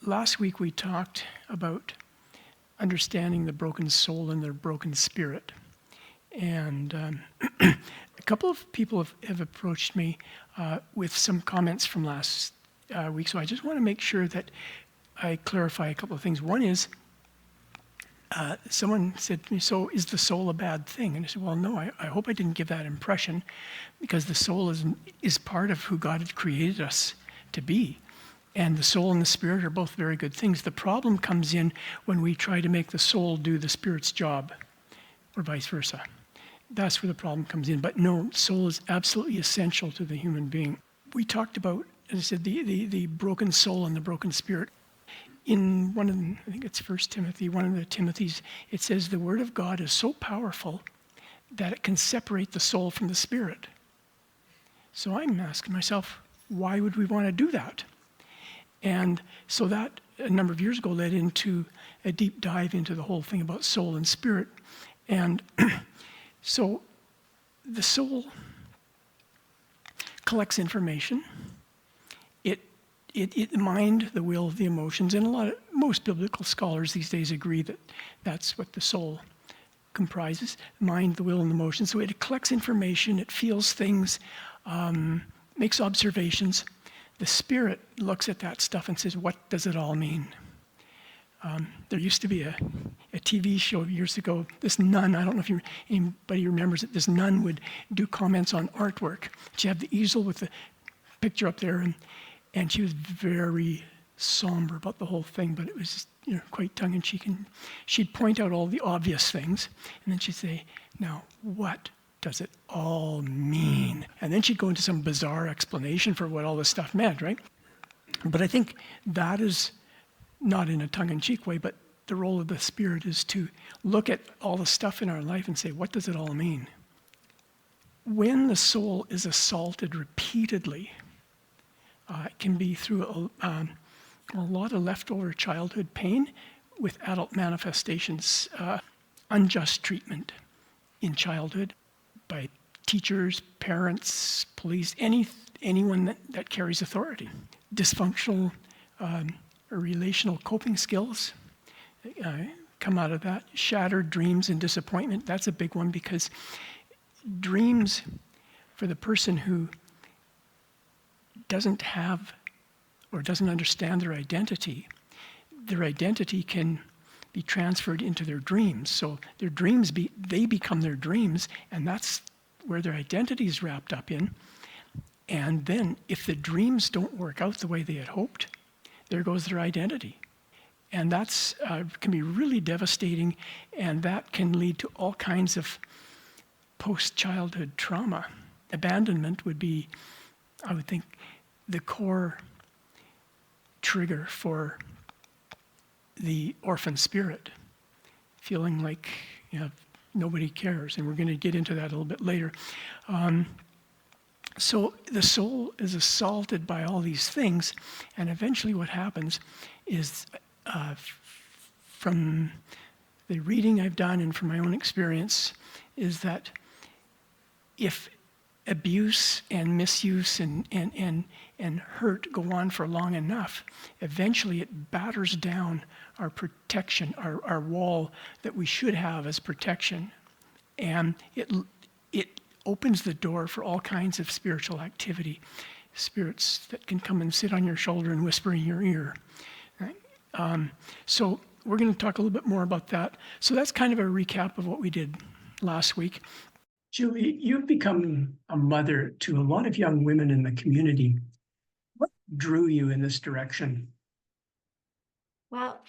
last week we talked about understanding the broken soul and the broken spirit. And a couple of people have approached me with some comments from last week. So I just want to make sure that I clarify a couple of things. One is, someone said to me, so is the soul a bad thing? And I said, well, no, I hope I didn't give that impression, because the soul is part of who God had created us to be. And the soul and the spirit are both very good things. The problem comes in when we try to make the soul do the spirit's job, or vice versa. That's where the problem comes in. But no, soul is absolutely essential to the human being. We talked about, as I said, the broken soul and the broken spirit. In one of them, I think it's 1 Timothy, one of the Timothys, it says the word of God is so powerful that it can separate the soul from the spirit. So I'm asking myself, why would we want to do that? And so that, a number of years ago, led into a deep dive into the whole thing about soul and spirit. And so the soul collects information. The mind, the will, the emotions, and most biblical scholars these days agree that that's what the soul comprises: mind, the will, and the emotions. So it collects information, it feels things, makes observations. The spirit looks at that stuff and says, what does it all mean? There used to be a TV show years ago, this nun, I don't know if anybody remembers it, this nun would do comments on artwork. She'd have the easel with the picture up there, and she was very somber about the whole thing, but it was quite tongue-in-cheek. And she'd point out all the obvious things, and then she'd say, now, what does it all mean? And then she'd go into some bizarre explanation for what all this stuff meant, right? But I think that is not in a tongue-in-cheek way, but the role of the Spirit is to look at all the stuff in our life and say, what does it all mean? When the soul is assaulted repeatedly, it can be through a lot of leftover childhood pain with adult manifestations, unjust treatment in childhood by teachers, parents, police, anyone that carries authority. Dysfunctional relational coping skills come out of that. Shattered dreams and disappointment, that's a big one, because dreams, for the person who doesn't have or doesn't understand their identity can be transferred into their dreams. So their dreams, they become their dreams, and that's where their identity is wrapped up in. And then if the dreams don't work out the way they had hoped, there goes their identity. And that's can be really devastating, and that can lead to all kinds of post-childhood trauma. Abandonment would be, I would think, the core trigger for the orphan spirit, feeling like nobody cares, and we're going to get into that a little bit later. So the soul is assaulted by all these things, and eventually what happens is, from the reading I've done and from my own experience, is that if abuse and misuse and hurt go on for long enough, eventually it batters down our protection, our wall that we should have as protection. And it opens the door for all kinds of spiritual activity, spirits that can come and sit on your shoulder and whisper in your ear. Right? So we're going to talk a little bit more about that. So that's kind of a recap of what we did last week. Julie, you've become a mother to a lot of young women in the community. What drew you in this direction? Well,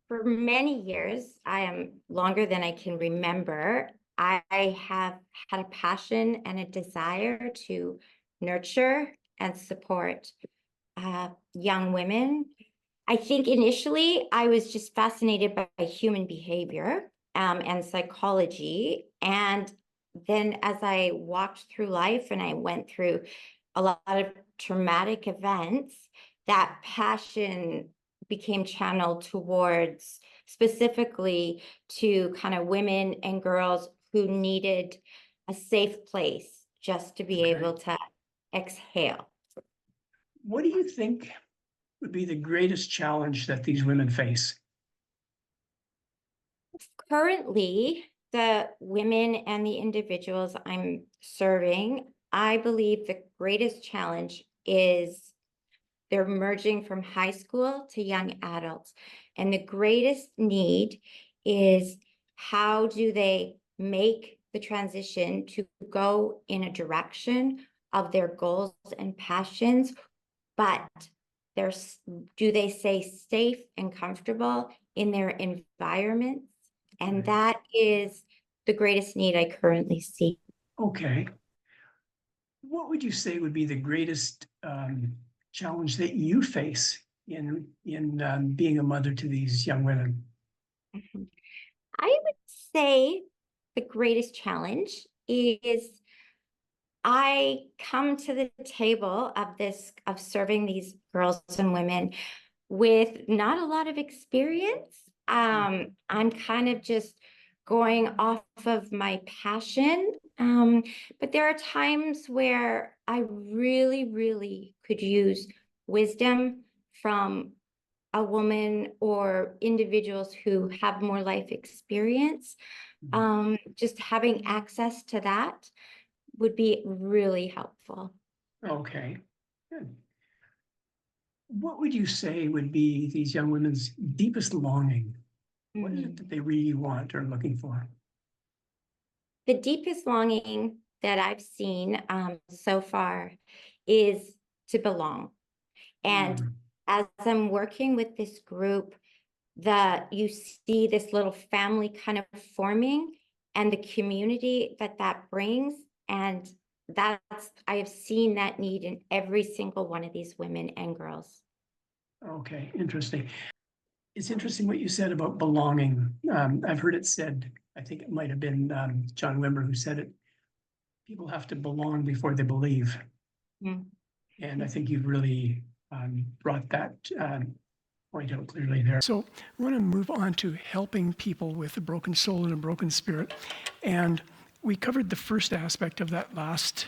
for many years, I am longer than I can remember, I have had a passion and a desire to nurture and support young women. I think initially I was just fascinated by human behavior and psychology. And then as I walked through life and I went through a lot of traumatic events, that passion became channeled towards specifically to kind of women and girls who needed a safe place just to be able to exhale. What do you think would be the greatest challenge that these women face? Currently, the women and the individuals I'm serving, I believe the greatest challenge is they're merging from high school to young adults. And the greatest need is how do they make the transition to go in a direction of their goals and passions, but do they stay safe and comfortable in their environments? And Right. that is the greatest need I currently see. Okay. What would you say would be the greatest challenge that you face in being a mother to these young women? Mhm. I would say the greatest challenge is I come to the table of serving these girls and women with not a lot of experience. I'm kind of just going off of my passion. But there are times where I really, really could use wisdom from a woman or individuals who have more life experience. Just having access to that would be really helpful. Okay, good. What would you say would be these young women's deepest longing? What is it that they really want or are looking for? The deepest longing that I've seen so far is to belong. And Mm, as I'm working with this group, you see this little family kind of forming and the community that brings. And I have seen that need in every single one of these women and girls. okay, interesting. It's interesting what you said about belonging. I've heard it said, I think it might have been John Wimber who said it. People have to belong before they believe. Mm. And I think you've really brought that point out clearly there. So I want to move on to helping people with a broken soul and a broken spirit. And we covered the first aspect of that last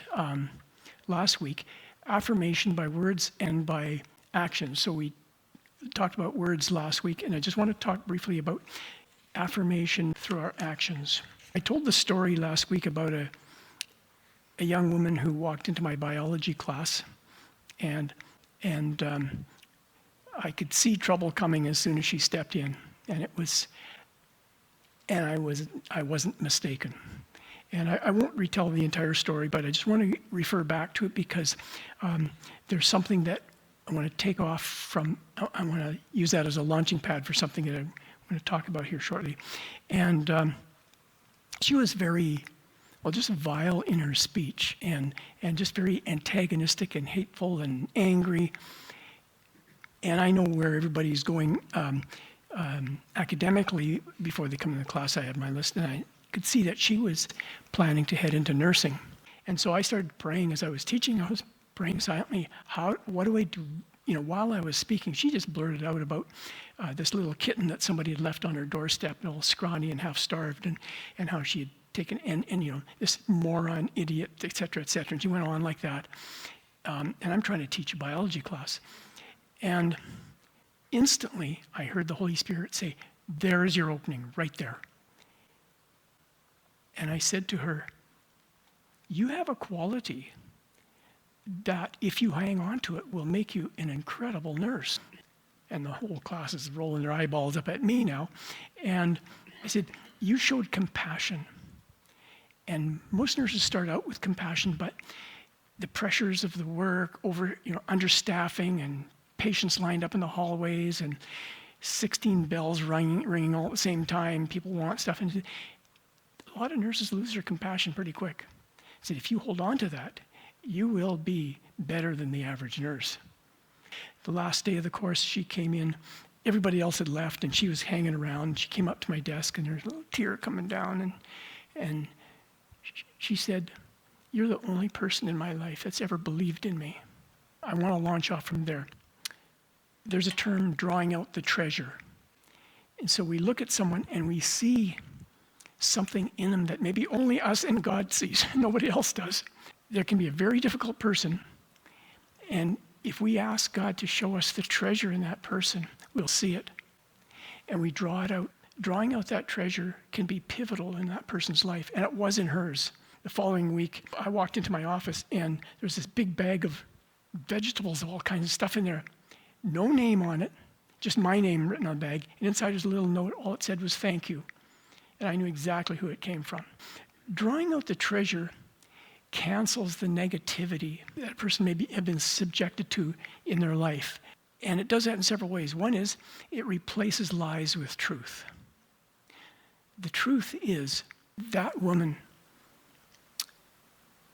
week, affirmation by words and by action. So we talked about words last week, and I just want to talk briefly about affirmation through our actions. I told the story last week about a young woman who walked into my biology class, and I could see trouble coming as soon as she stepped in, and I wasn't mistaken. And I won't retell the entire story, but I just want to refer back to it because there's something that I want to take off from. I want to use that as a launching pad for something that I'm going to talk about here shortly. And she was very, well, just vile in her speech and just very antagonistic and hateful and angry. And I know where everybody's going academically before they come to the class. I had my list, and I could see that she was planning to head into nursing. And so I started praying as I was teaching. I was praying silently. What do I do? You know, while I was speaking, she just blurted out about this little kitten that somebody had left on her doorstep, all scrawny and half starved, and how she had taken, and you know, this moron, idiot, et cetera, et cetera. And she went on like that. And I'm trying to teach a biology class. And instantly, I heard the Holy Spirit say, "There is your opening, right there." And I said to her, "You have a quality that, if you hang on to it, will make you an incredible nurse." And the whole class is rolling their eyeballs up at me now. And I said, "You showed compassion." And most nurses start out with compassion, but the pressures of the work, understaffing and patients lined up in the hallways and 16 bells ringing all at the same time, people want stuff. And a lot of nurses lose their compassion pretty quick. I said, if you hold on to that, you will be better than the average nurse. The last day of the course, she came in. Everybody else had left, and she was hanging around. She came up to my desk, and there's a little tear coming down. And she said, "You're the only person in my life that's ever believed in me." I want to launch off from there. There's a term, drawing out the treasure. And so we look at someone and we see something in them that maybe only us and God sees. Nobody else does. There can be a very difficult person, and if we ask God to show us the treasure in that person, we'll see it. And we draw it out. Drawing out that treasure can be pivotal in that person's life, and it was in hers. The following week, I walked into my office, and there's this big bag of vegetables, all kinds of stuff in there. No name on it, just my name written on the bag. And inside was a little note. All it said was, "Thank you." And I knew exactly who it came from. Drawing out the treasure cancels the negativity that a person may have been subjected to in their life. And it does that in several ways. One is it replaces lies with truth. The truth is that woman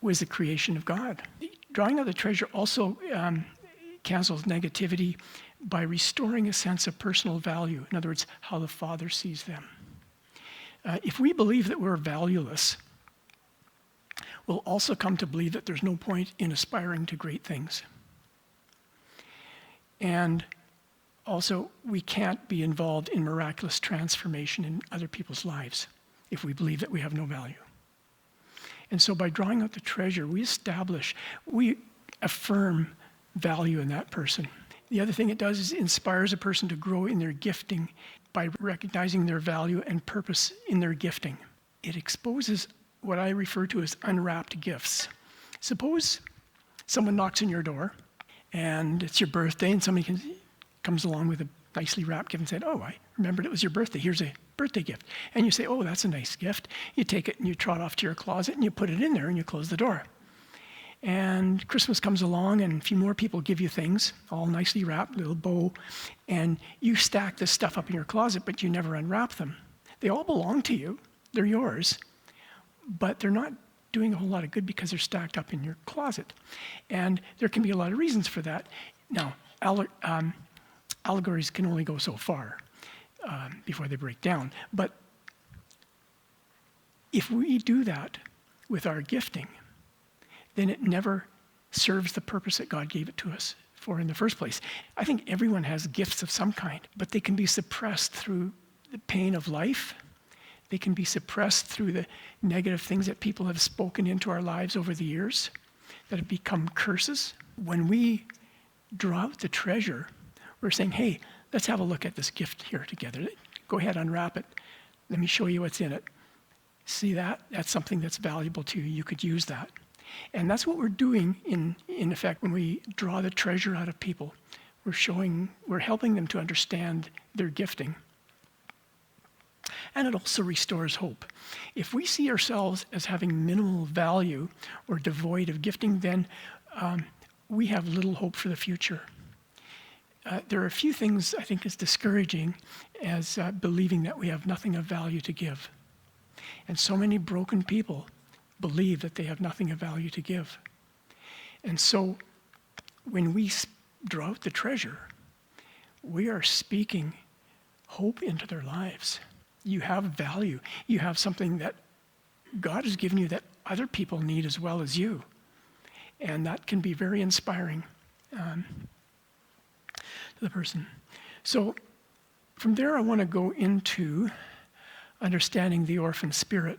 was the creation of God. Drawing out the treasure also cancels negativity by restoring a sense of personal value. In other words, how the Father sees them. If we believe that we're valueless, we'll also come to believe that there's no point in aspiring to great things. And also, we can't be involved in miraculous transformation in other people's lives if we believe that we have no value. And so by drawing out the treasure, we affirm value in that person. The other thing it does is it inspires a person to grow in their gifting by recognizing their value and purpose in their gifting. It exposes what I refer to as unwrapped gifts. Suppose someone knocks on your door and it's your birthday and somebody comes along with a nicely wrapped gift and said, "Oh, I remembered it was your birthday. Here's a birthday gift." And you say, "Oh, that's a nice gift." You take it and you trot off to your closet and you put it in there and you close the door. And Christmas comes along and a few more people give you things, all nicely wrapped, little bow, and you stack this stuff up in your closet, but you never unwrap them. They all belong to you. They're yours, but they're not doing a whole lot of good because they're stacked up in your closet. And there can be a lot of reasons for that. Now, allegories can only go so far before they break down. But if we do that with our gifting, then it never serves the purpose that God gave it to us for in the first place. I think everyone has gifts of some kind, but they can be suppressed through the pain of life. They can be suppressed through the negative things that people have spoken into our lives over the years that have become curses. When we draw out the treasure, we're saying, "Hey, let's have a look at this gift here together. Go ahead, unwrap it. Let me show you what's in it. See that? That's something that's valuable to you. You could use that." And that's what we're doing in effect when we draw the treasure out of people. We're helping them to understand their gifting. And it also restores hope. If we see ourselves as having minimal value or devoid of gifting, then we have little hope for the future. There are a few things I think is discouraging as believing that we have nothing of value to give. And so many broken people believe that they have nothing of value to give. And so when we draw out the treasure, we are speaking hope into their lives. You have value. You have something that God has given you that other people need as well as you. And that can be very inspiring to the person. So from there, I want to go into understanding the orphan spirit.